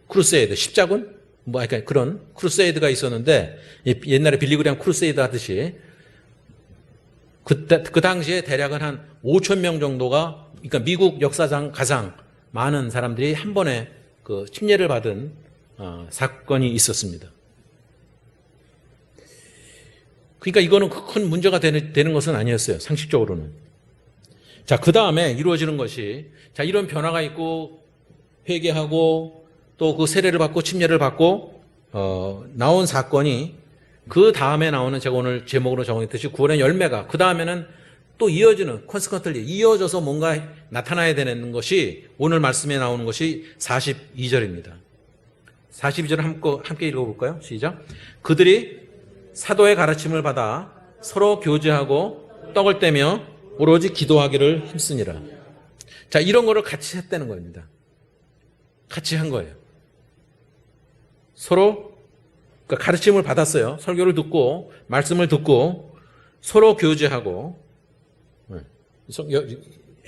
크루세이드, 십자군? 그러니까 그런 크루세이드가 있었는데 옛날에 빌리그램 크루세이드 하듯이 그 당시에 대략은 한 5천 명 정도가, 그러니까 미국 역사상 가장 많은 사람들이 한 번에 그 침례를 받은 사건이 있었습니다. 그러니까 이거는 큰 문제가 되는 것은 아니었어요. 상식적으로는. 자, 그 다음에 이루어지는 것이, 자, 이런 변화가 있고 회개하고 또 그 세례를 받고 침례를 받고 나온 사건이, 그 다음에 나오는, 제가 오늘 제목으로 정했듯이 구원의 열매가, 그 다음에는 또 이어지는, 컨스컨틀리 이어져서 뭔가 나타나야 되는 것이 오늘 말씀에 나오는 것이 42절입니다. 42절 함께 읽어볼까요? 시작. 그들이 사도의 가르침을 받아 서로 교제하고 떡을 떼며 오로지 기도하기를 힘쓰니라. 자, 이런 거를 같이 했다는 겁니다. 같이 한 거예요. 서로 그러니까 가르침을 받았어요. 설교를 듣고 말씀을 듣고 서로 교제하고,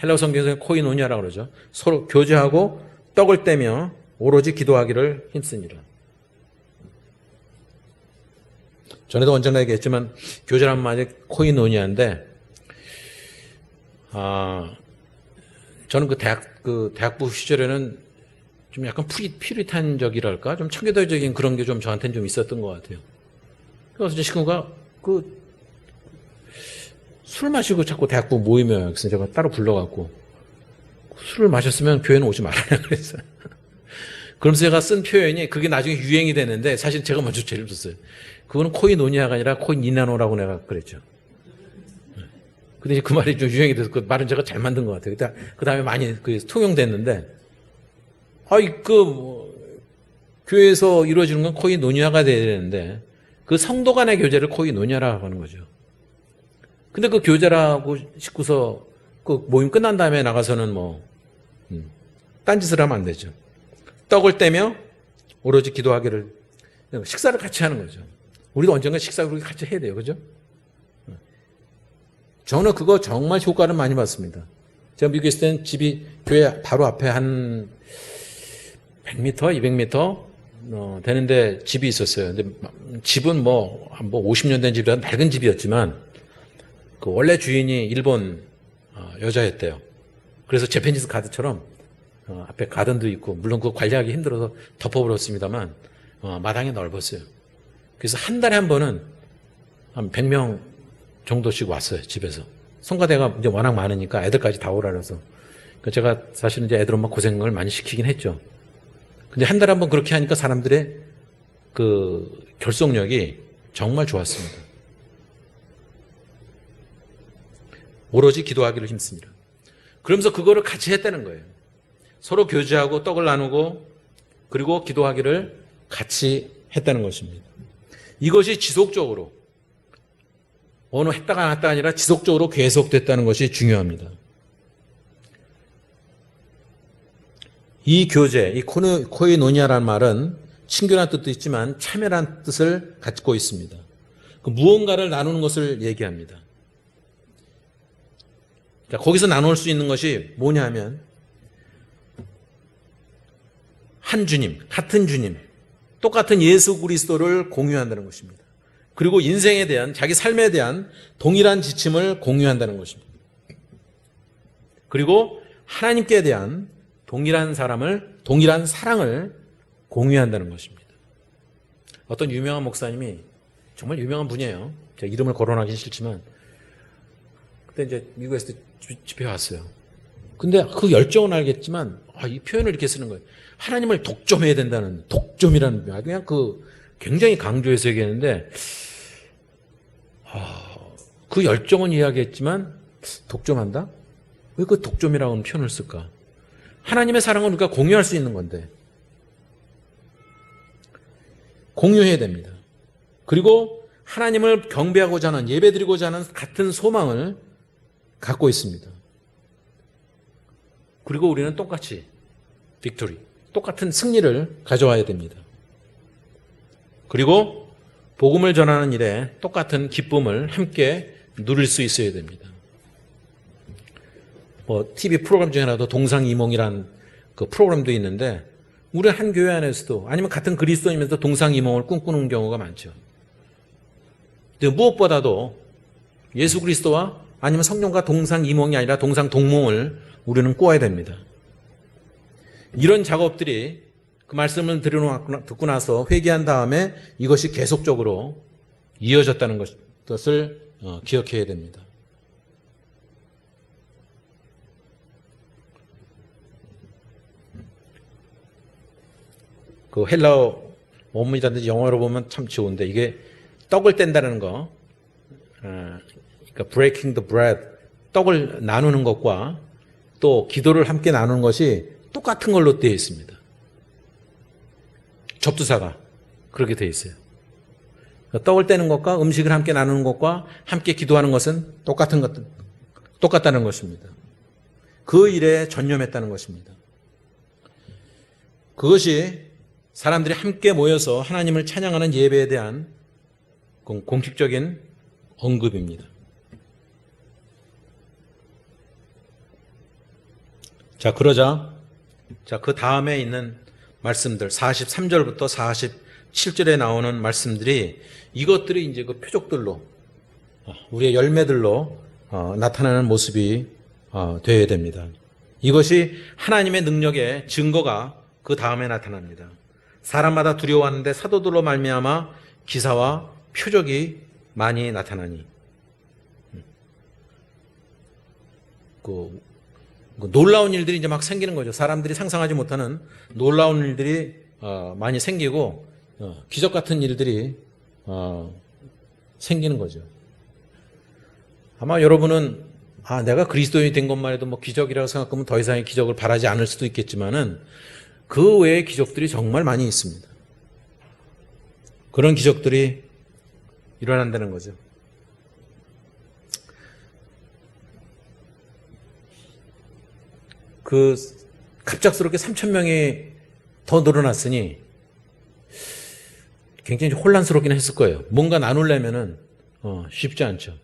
헬라어 성경에서는 코이노니아라고 그러죠. 서로 교제하고 떡을 떼며 오로지 기도하기를 힘쓰니라. 전에도 언젠가 얘기했지만 교제란 말이 코이노니아인데, 저는 그 대학부 시절에는 좀 약간 퓨리탄적이랄까, 좀 청교도적인 그런 게 좀 저한테는 좀 있었던 것 같아요. 그래서 제 친구가 술 마시고 자꾸 대학부 모임에, 그래서 제가 따로 불러갖고 술을 마셨으면 교회는 오지 말아라 그랬어요. 그러면서 제가 쓴 표현이 그게 나중에 유행이 됐는데 사실 제가 먼저 제일 썼어요. 그거는 코이노니아가 아니라 코이니나노라고 내가 그랬죠. 근데 그 말이 좀 유행이 돼서 그 말은 제가 잘 만든 것 같아요. 그 다음에 많이 통용됐는데, 교회에서 이루어지는 건 코이노니아가 돼야 되는데 그 성도 간의 교제를 코이노니아라고 하는 거죠. 근데 그 교제라고 싶고서 그 모임 끝난 다음에 나가서는 딴짓을 하면 안 되죠. 떡을 떼며 오로지 기도하기를, 식사를 같이 하는 거죠. 우리도 언젠가 식사를 그렇게 같이 해야 돼요. 그죠? 저는 그거 정말 효과를 많이 봤습니다. 제가 미국에 있을 때는 집이 교회 바로 앞에 한 100m, 200m 되는데 집이 있었어요. 근데 집은 50년 된 집이라 낡은 집이었지만 그 원래 주인이 일본 여자였대요. 그래서 재패니스 가든처럼 앞에 가든도 있고, 물론 그거 관리하기 힘들어서 덮어버렸습니다만 마당이 넓었어요. 그래서 한 달에 한 번은 한 100명 정도씩 왔어요. 집에서. 성가대가 이제 워낙 많으니까 애들까지 다 오라 그래서. 제가 사실은 이제 애들 엄마 고생을 많이 시키긴 했죠. 근데 한 달에 한 번 그렇게 하니까 사람들의 그 결속력이 정말 좋았습니다. 오로지 기도하기를 힘씁니다. 그러면서 그거를 같이 했다는 거예요. 서로 교제하고 떡을 나누고 그리고 기도하기를 같이 했다는 것입니다. 이것이 지속적으로, 어느 했다가 안 했다가 아니라 지속적으로 계속됐다는 것이 중요합니다. 이 교제, 이 코이노니아라는 말은 친교라는 뜻도 있지만 참여라는 뜻을 갖고 있습니다. 그 무언가를 나누는 것을 얘기합니다. 자, 거기서 나눌 수 있는 것이 뭐냐 하면 한 주님, 같은 주님, 똑같은 예수 그리스도를 공유한다는 것입니다. 그리고 인생에 대한, 자기 삶에 대한 동일한 지침을 공유한다는 것입니다. 그리고 하나님께 대한 동일한 사랑을 공유한다는 것입니다. 어떤 유명한 목사님이, 정말 유명한 분이에요. 제가 이름을 거론하기 싫지만, 그때 이제 미국에서 집회 왔어요. 근데 그 열정은 알겠지만, 이 표현을 이렇게 쓰는 거예요. 하나님을 독점해야 된다는, 독점이라는 표현. 그냥 굉장히 강조해서 얘기했는데, 그 열정은 이야기했지만, 독점한다? 왜 그 독점이라고 하는 표현을 쓸까? 하나님의 사랑은 우리가 공유할 수 있는 건데, 공유해야 됩니다. 그리고 하나님을 경배하고자 하는, 예배드리고자 하는 같은 소망을 갖고 있습니다. 그리고 우리는 똑같이 빅토리, 똑같은 승리를 가져와야 됩니다. 그리고 복음을 전하는 일에 똑같은 기쁨을 함께 누릴 수 있어야 됩니다. TV 프로그램 중에 하나도 동상이몽이라는 그 프로그램도 있는데, 우리 한 교회 안에서도, 아니면 같은 그리스도인이면서 동상이몽을 꿈꾸는 경우가 많죠. 근데 무엇보다도 예수 그리스도와 아니면 성령과 동상이몽이 아니라 동상동몽을 우리는 꾸어야 됩니다. 이런 작업들이, 그 말씀을 듣고 나서 회개한 다음에 이것이 계속적으로 이어졌다는 것을 기억해야 됩니다. 그 헬라어 원문이라든지 영어로 보면 참 좋은데, 이게 떡을 뗀다는 거, 그러니까 breaking the bread, 떡을 나누는 것과 또 기도를 함께 나누는 것이 똑같은 걸로 되어 있습니다. 접두사가 그렇게 되어 있어요. 떡을 떼는 것과 음식을 함께 나누는 것과 함께 기도하는 것은 똑같다는 것입니다. 그 일에 전념했다는 것입니다. 그것이 사람들이 함께 모여서 하나님을 찬양하는 예배에 대한 공식적인 언급입니다. 자, 그러자, 그 다음에 있는 말씀들, 43절부터 47절에 나오는 말씀들이, 이것들이 이제 그 표적들로, 우리의 열매들로 나타나는 모습이 되어야 됩니다. 이것이 하나님의 능력의 증거가 그 다음에 나타납니다. 사람마다 두려워하는데 사도들로 말미암아 기사와 표적이 많이 나타나니. 놀라운 일들이 이제 막 생기는 거죠. 사람들이 상상하지 못하는 놀라운 일들이 많이 생기고, 기적 같은 일들이 생기는 거죠. 아마 여러분은 내가 그리스도인이 된 것만 해도 뭐 기적이라고 생각하면 더 이상의 기적을 바라지 않을 수도 있겠지만은, 그 외의 기적들이 정말 많이 있습니다. 그런 기적들이 일어난다는 거죠. 갑작스럽게 3,000명이 더 늘어났으니 굉장히 혼란스럽긴 했을 거예요. 뭔가 나누려면은 쉽지 않죠.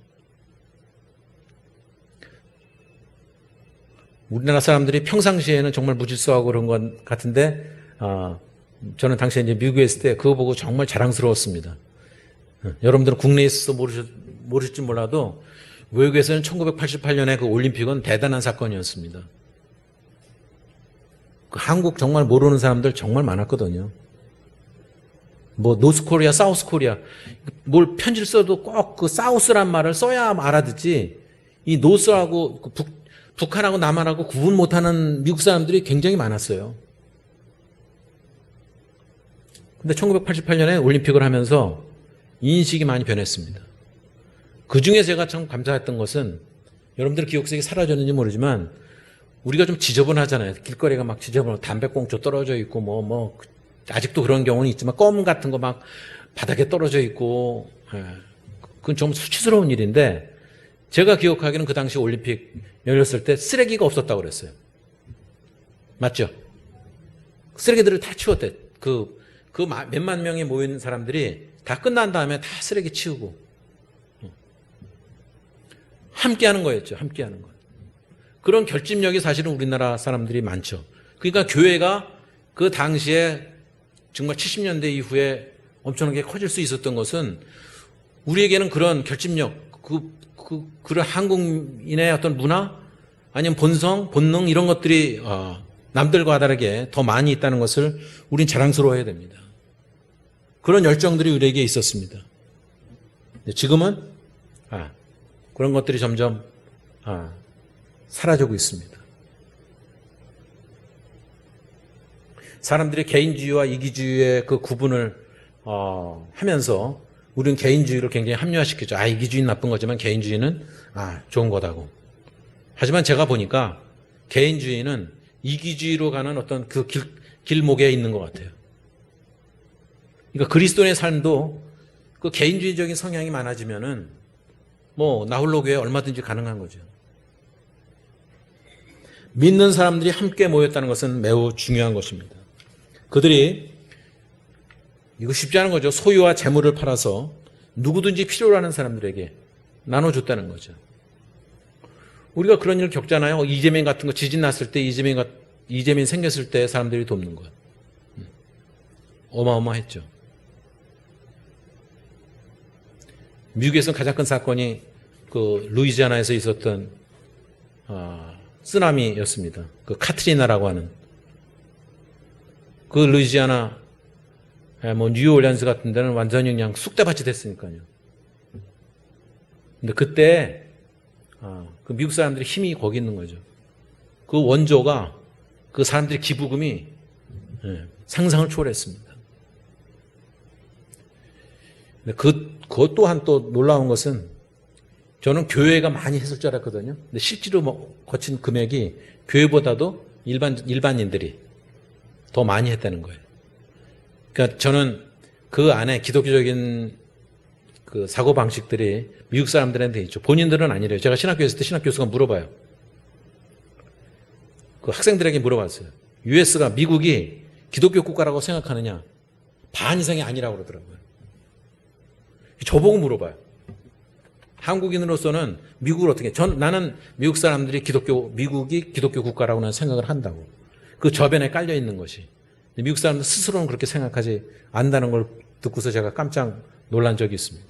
우리나라 사람들이 평상시에는 정말 무질서하고 그런 것 같은데, 저는 당시에 이제 미국에 있을 때 그거 보고 정말 자랑스러웠습니다. 여러분들은 국내에 있어서 모르실지 몰라도 외국에서는 1988년에 그 올림픽은 대단한 사건이었습니다. 한국 정말 모르는 사람들 정말 많았거든요. 노스코리아, 사우스코리아, 뭘 편지를 써도 꼭 그 사우스란 말을 써야 알아듣지, 이 노스하고 북한하고 남한하고 구분 못하는 미국 사람들이 굉장히 많았어요. 근데 1988년에 올림픽을 하면서 인식이 많이 변했습니다. 그 중에 제가 참 감사했던 것은, 여러분들 기억 속에 사라졌는지 모르지만, 우리가 좀 지저분하잖아요. 길거리가 막 지저분하고 담배꽁초 떨어져 있고, 아직도 그런 경우는 있지만, 껌 같은 거 막 바닥에 떨어져 있고, 그건 좀 수치스러운 일인데, 제가 기억하기는 그 당시 올림픽 열렸을 때 쓰레기가 없었다고 그랬어요. 맞죠? 쓰레기들을 다 치웠대. 몇만 명이 모인 사람들이 다 끝난 다음에 다 쓰레기 치우고. 함께 하는 거였죠. 함께 하는 거. 그런 결집력이 사실은 우리나라 사람들이 많죠. 그러니까 교회가 그 당시에 정말 70년대 이후에 엄청나게 커질 수 있었던 것은 우리에게는 그런 결집력, 그런 한국인의 어떤 문화, 아니면 본성, 본능 이런 것들이 남들과 다르게 더 많이 있다는 것을 우린 자랑스러워해야 됩니다. 그런 열정들이 우리에게 있었습니다. 지금은 그런 것들이 점점 사라지고 있습니다. 사람들이 개인주의와 이기주의의 그 구분을 하면서 우리는 개인주의를 굉장히 합리화시켰죠. 이기주의는 나쁜 거지만 개인주의는 좋은 거다고. 하지만 제가 보니까 개인주의는 이기주의로 가는 어떤 그 길목에 있는 것 같아요. 그러니까 그리스도인의 삶도 그 개인주의적인 성향이 많아지면은 나홀로 교회 얼마든지 가능한 거죠. 믿는 사람들이 함께 모였다는 것은 매우 중요한 것입니다. 그들이 이거 쉽지 않은 거죠. 소유와 재물을 팔아서 누구든지 필요로 하는 사람들에게 나눠줬다는 거죠. 우리가 그런 일을 겪잖아요. 이재명 같은 거 지진 났을 때 이재명 생겼을 때 사람들이 돕는 것. 어마어마했죠. 미국에서 가장 큰 사건이 그 루이지아나에서 있었던 쓰나미였습니다. 그 카트리나라고 하는 그 루이지아나 뉴올리언스 같은 데는 완전히 그냥 쑥대밭이 됐으니까요. 근데 그때 그 미국 사람들의 힘이 거기 있는 거죠. 그 원조가 그 사람들의 기부금이 상상을 초월했습니다. 근데 그것 또한 또 놀라운 것은 저는 교회가 많이 했을 줄 알았거든요. 근데 실제로 거친 금액이 교회보다도 일반인들이 더 많이 했다는 거예요. 그러니까 저는 그 안에 기독교적인 그 사고 방식들이 미국 사람들한테 있죠. 본인들은 아니래요. 제가 신학교에 있을 때 신학 교수가 물어봐요. 그 학생들에게 물어봤어요. US가 미국이 기독교 국가라고 생각하느냐? 반 이상이 아니라고 그러더라고요. 저보고 물어봐요. 한국인으로서는 미국을 어떻게, 나는 미국 사람들이 미국이 기독교 국가라고는 생각을 한다고. 그 저변에 깔려 있는 것이. 미국 사람들 스스로는 그렇게 생각하지 않는다는 걸 듣고서 제가 깜짝 놀란 적이 있습니다.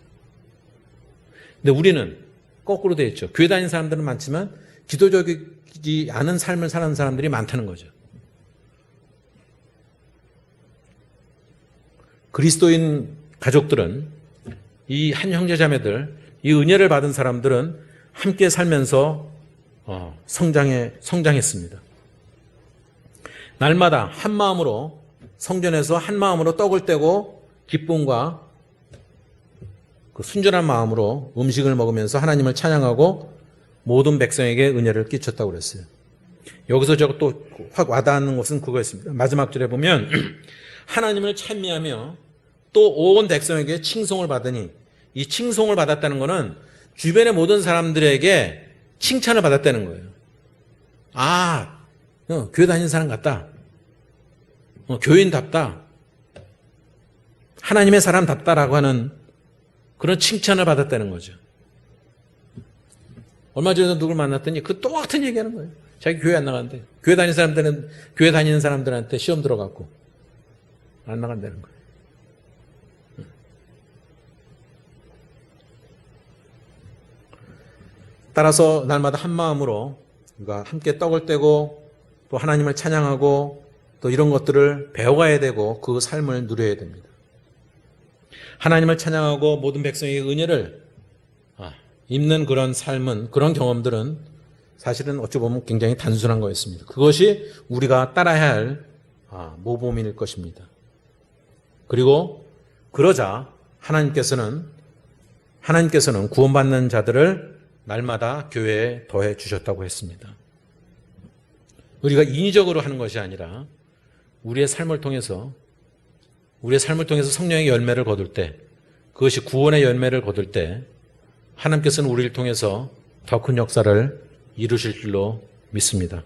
근데 우리는 거꾸로 되어 있죠. 교회 다니는 사람들은 많지만 기도적이지 않은 삶을 사는 사람들이 많다는 거죠. 그리스도인 가족들은 이 한 형제자매들, 이 은혜를 받은 사람들은 함께 살면서 성장했습니다. 날마다 한 마음으로 성전에서 한 마음으로 떡을 떼고 기쁨과 그 순전한 마음으로 음식을 먹으면서 하나님을 찬양하고 모든 백성에게 은혜를 끼쳤다고 그랬어요. 여기서 제가 또 확 와닿는 것은 그거였습니다. 마지막 절에 보면 하나님을 찬미하며 또 온 백성에게 칭송을 받으니, 이 칭송을 받았다는 것은 주변의 모든 사람들에게 칭찬을 받았다는 거예요. 교회 다니는 사람 같다. 교인답다. 하나님의 사람답다라고 하는 그런 칭찬을 받았다는 거죠. 얼마 전에 누굴 만났더니 그 똑같은 얘기하는 거예요. 자기 교회 안 나간대. 교회 다니는 사람들한테 시험 들어갔고 안 나간다는 거예요. 따라서 날마다 한 마음으로 우리가 함께 떡을 떼고 또 하나님을 찬양하고 또 이런 것들을 배워가야 되고 그 삶을 누려야 됩니다. 하나님을 찬양하고 모든 백성에게 은혜를 입는 그런 삶은, 그런 경험들은 사실은 어찌 보면 굉장히 단순한 거였습니다. 그것이 우리가 따라야 할 모범일 것입니다. 그리고 그러자 하나님께서는 구원받는 자들을 날마다 교회에 더해 주셨다고 했습니다. 우리가 인위적으로 하는 것이 아니라 우리의 삶을 통해서 성령의 열매를 거둘 때, 그것이 구원의 열매를 거둘 때 하나님께서는 우리를 통해서 더 큰 역사를 이루실 줄로 믿습니다.